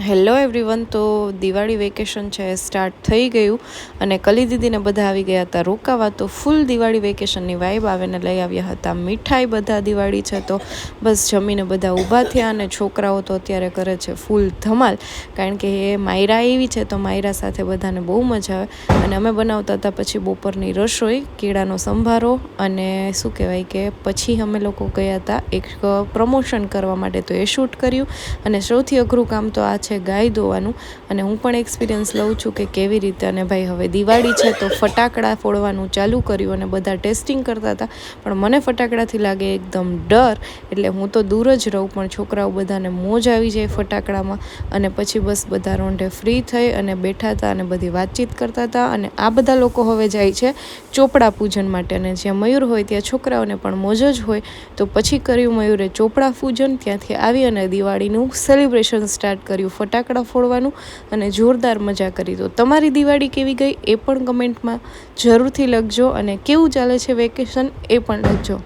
Hello everyone. તો Diwali vacation છે start થઈ ગયું અને કલી દીદીને બધા આવી ગયા હતા રોકાવા. તો ફૂલ દિવાળી વેકેશનની વાઇબ આવીને લઈ આવ્યા હતા મીઠાઈ. બધા દિવાળી છે તો બસ જમીને બધા ઊભા થયા અને છોકરાઓ તો અત્યારે કરે છે ફૂલ ધમાલ, કારણ કે એ માયરા એવી છે તો માયરા સાથે બધાને બહુ મજા આવે. અને અમે બનાવતા હતા પછી બપોરની રસોઈ, કેળાનો સંભારો અને શું કહેવાય કે પછી અમે લોકો ગયા હતા એક પ્રમોશન કરવા માટે, તો એ શૂટ કર્યું. અને સૌથી અઘરું કામ તો આ છે ગાય દોવાનું. અને હું પણ એક્સપિરિયન્સ લઉં છું કે કેવી રીતે. અને ભાઈ હવે દિવાળી છે તો ફટાકડા ફોડવાનું ચાલુ કર્યું અને બધા ટેસ્ટિંગ કરતા હતા, પણ મને ફટાકડાથી લાગે એકદમ ડર, એટલે હું તો દૂર જ રહું. પણ છોકરાઓ બધાને મોજ આવી જાય ફટાકડામાં. અને પછી બસ બધા રોંઢે ફ્રી થઈ અને બેઠા હતા અને બધી વાતચીત કરતા હતા. અને આ બધા લોકો હવે જાય છે ચોપડા પૂજન માટે, અને જ્યાં મયુર હોય ત્યાં છોકરાઓને પણ મોજ જ હોય. તો પછી કર્યું મયુરે ચોપડા પૂજન, ત્યાંથી આવી અને દિવાળીનું સેલિબ્રેશન સ્ટાર્ટ કર્યું, ફટાકડા ફોડવાનું, અને જોરદાર મજા કરી. તો તમારી દિવાળી કેવી ગઈ એ પણ કમેન્ટમાં જરૂરથી લખજો, અને કેવું ચાલે છે વેકેશન એ પણ લખજો.